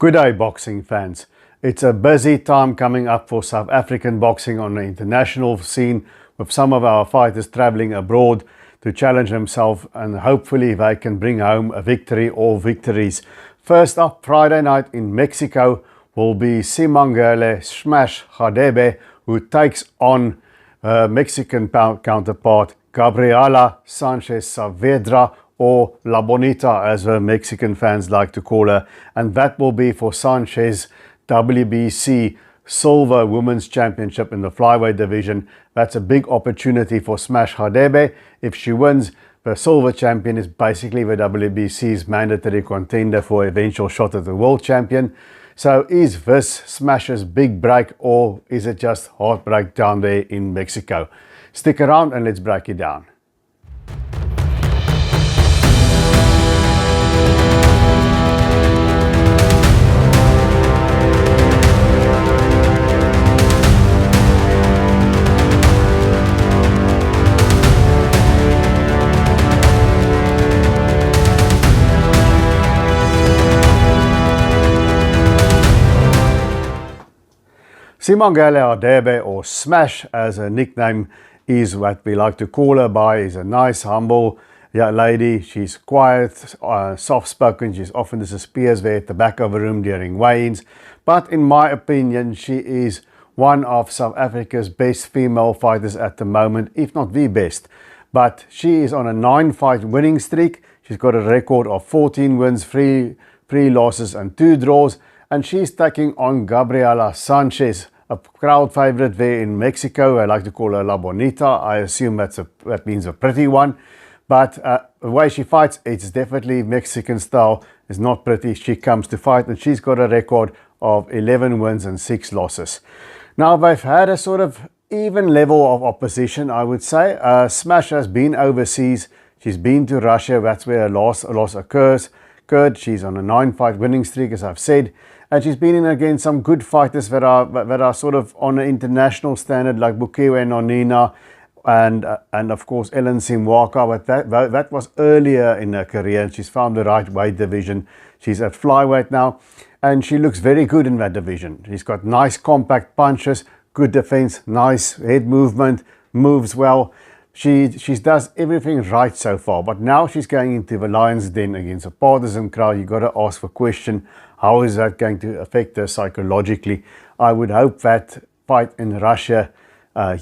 Good day, boxing fans. It's a busy time coming up for South African boxing on the international scene, with some of our fighters travelling abroad to challenge themselves, and hopefully they can bring home a victory or victories. First up, Friday night in Mexico will be Simangele Smash Hadebe, who takes on Mexican counterpart Gabriela Sanchez Saavedra, or La Bonita as the Mexican fans like to call her, and that will be for Sanchez WBC Silver Women's Championship in the flyweight division. That's a big opportunity for Smash Hadebe. If she wins, the silver champion is basically the WBC's mandatory contender for eventual shot at the world champion. So is this Smash's big break, or is it just heartbreak down there in Mexico? Stick around and let's break it down. Simangele Hadebe, or Smash as her nickname is what we like to call her by, is a nice, humble young lady. She's quiet, soft-spoken. She often disappears there at the back of the room during weigh-ins. But in my opinion, she is one of South Africa's best female fighters at the moment, if not the best. But she is on a 9-fight winning streak. She's got a record of 14 wins, 3 losses and 2 draws. And she's taking on Gabriela Sanchez, a crowd favorite there in Mexico. I like to call her La Bonita. I assume that means a pretty one. But the way she fights, it's definitely Mexican style. It's not pretty. She comes to fight, and she's got a record of 11 wins and 6 losses. Now, they've had a sort of even level of opposition, I would say. Smash has been overseas. She's been to Russia. That's where her loss occurred. She's on a 9-fight winning streak, as I've said. And she's been in against some good fighters that are sort of on an international standard, like Bukiwe Nonina and of course Ellen Simwaka. But that was earlier in her career, and she's found the right weight division. She's at flyweight now, and she looks very good in that division. She's got nice compact punches, good defense, nice head movement, moves well. She does everything right so far, but now she's going into the Lion's Den against a partisan crowd. You got to ask the question, how is that going to affect her psychologically? I would hope that fight in Russia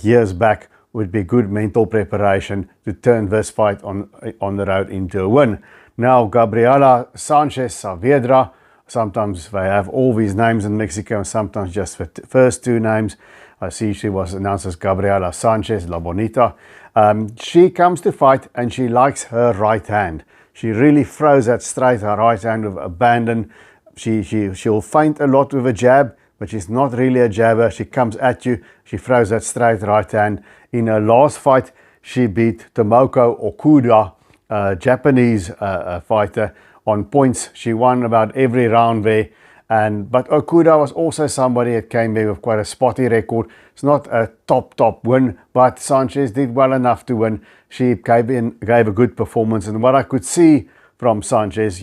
years back would be good mental preparation to turn this fight on the road into a win. Now, Gabriela Sanchez Saavedra, sometimes they have all these names in Mexico, and sometimes just the first 2 names. I see she was announced as Gabriela Sanchez, La Bonita. She comes to fight, and she likes her right hand. She really throws that straight, her right hand with abandon. She'll feint a lot with a jab, but she's not really a jabber. She comes at you. She throws that straight right hand. In her last fight, she beat Tomoko Okuda, a Japanese fighter, on points. She won about every round there. But Okuda was also somebody that came there with quite a spotty record. It's not a top win, but Sanchez did well enough to win. She gave a good performance, and what I could see from Sanchez,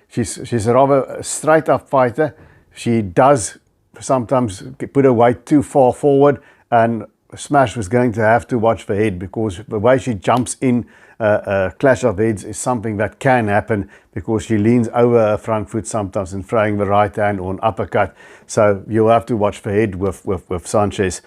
she's a rather straight up fighter. She does sometimes put her weight too far forward, and Smash was going to have to watch the head, because the way she jumps in a clash of heads is something that can happen, because she leans over her front foot sometimes in throwing the right hand or an uppercut. So you'll have to watch the head with Sanchez.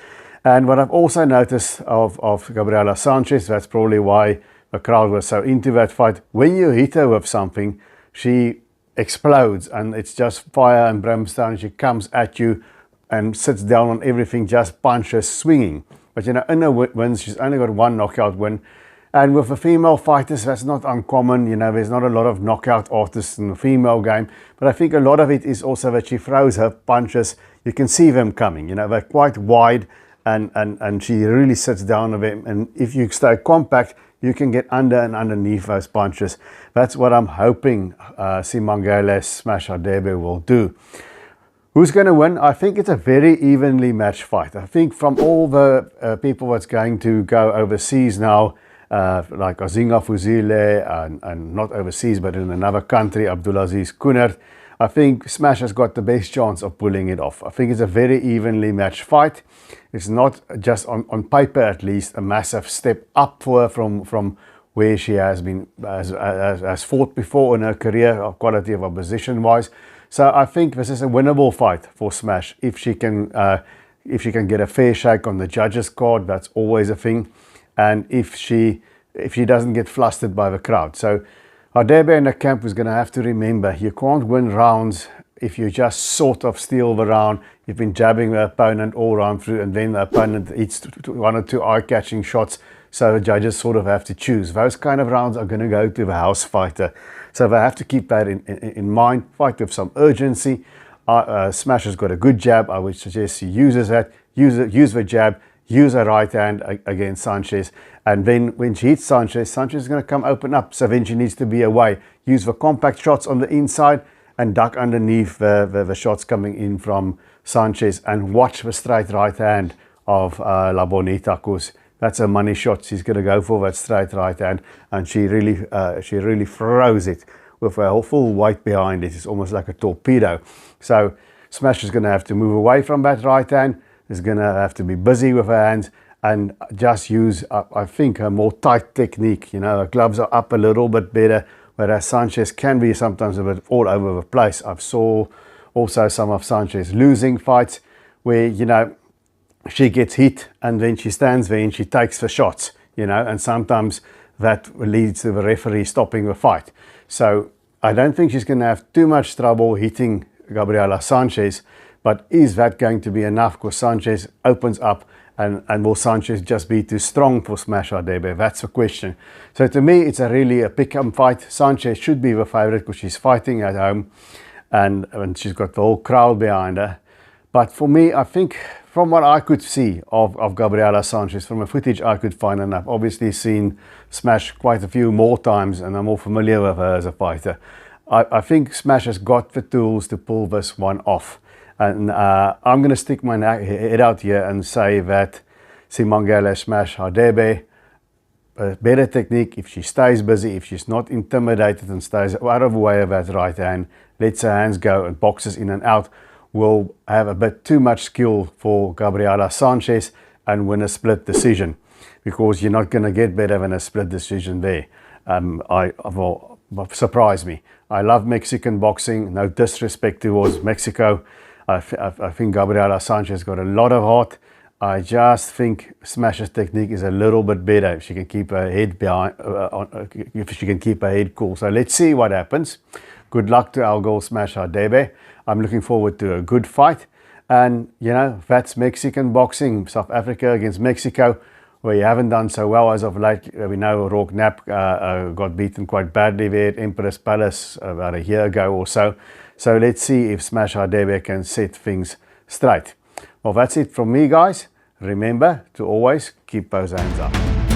And what I've also noticed of Gabriela Sanchez, that's probably why the crowd was so into that fight, when you hit her with something, she explodes, and it's just fire and brimstone. She comes at you and sits down on everything, just punches, swinging. But in her wins, she's only got 1 knockout win. And with the female fighters, that's not uncommon. There's not a lot of knockout artists in the female game. But I think a lot of it is also that she throws her punches. You can see them coming. They're quite wide, and she really sits down on them. And if you stay compact, you can get under and underneath those punches. That's what I'm hoping Simangele Smash Hadebe will do. Who's going to win? I think it's a very evenly matched fight. I think from all the people that's going to go overseas now, like Azinga Fuzile, and not overseas but in another country, Abdulaziz Kunert, I think Smash has got the best chance of pulling it off. I think it's a very evenly matched fight. It's not just on paper, at least, a massive step up for her from where she has been has fought before in her career, of quality of opposition wise. So I think this is a winnable fight for Smash if she can get a fair shake on the judges' card. That's always a thing, and if she doesn't get flustered by the crowd. So Hadebe in the camp is going to have to remember, you can't win rounds if you just sort of steal the round. You've been jabbing the opponent all round through, and then the opponent hits one or two eye-catching shots, so the judges sort of have to choose. Those kind of rounds are going to go to the house fighter. So they have to keep that in mind. Fight with some urgency. Smash has got a good jab. I would suggest he uses that. Use the jab. Use her right hand against Sanchez. And then when she hits Sanchez, Sanchez is going to come open up. So then she needs to be away. Use the compact shots on the inside and duck underneath the shots coming in from Sanchez. And watch the straight right hand of La Bonita, because that's a money shot. She's going to go for that straight right hand. And she really throws it with her full weight behind it. It's almost like a torpedo. So Smash is going to have to move away from that right hand. Is going to have to be busy with her hands and just use, I think, a more tight technique. You know, her gloves are up a little bit better, whereas Sanchez can be sometimes a bit all over the place. I've saw also some of Sanchez losing fights where, you know, she gets hit and then she stands there and she takes the shots, you know, and sometimes that leads to the referee stopping the fight. So I don't think she's going to have too much trouble hitting Gabriela Sanchez. But is that going to be enough? Because Sanchez opens up, and will Sanchez just be too strong for Smash Hadebe? That's the question. So to me, it's really a pick-up fight. Sanchez should be the favorite because she's fighting at home, and she's got the whole crowd behind her. But for me, I think from what I could see of Gabriela Sanchez, from the footage I could find, and I've obviously seen Smash quite a few more times, and I'm more familiar with her as a fighter, I think Smash has got the tools to pull this one off. And I'm going to stick my head out here and say that Simangele Smash Hadebe, a better technique if she stays busy, if she's not intimidated and stays out of the way of that right hand, lets her hands go and boxes in and out, will have a bit too much skill for Gabriela Sanchez and win a split decision, because you're not going to get better than a split decision there. Surprised me. I love Mexican boxing, no disrespect towards Mexico. I think Gabriela Sanchez got a lot of heart. I just think Smash's technique is a little bit better if she can keep her head if she can keep her head cool. So let's see what happens. Good luck to our girl Smash Hadebe. I'm looking forward to a good fight. And, you know, that's Mexican boxing. South Africa against Mexico, where you haven't done so well as of late. We know Rock Knapp got beaten quite badly there at Empress Palace about a year ago or so. So let's see if Smash Hadebe can set things straight. Well, that's it from me, guys. Remember to always keep those hands up.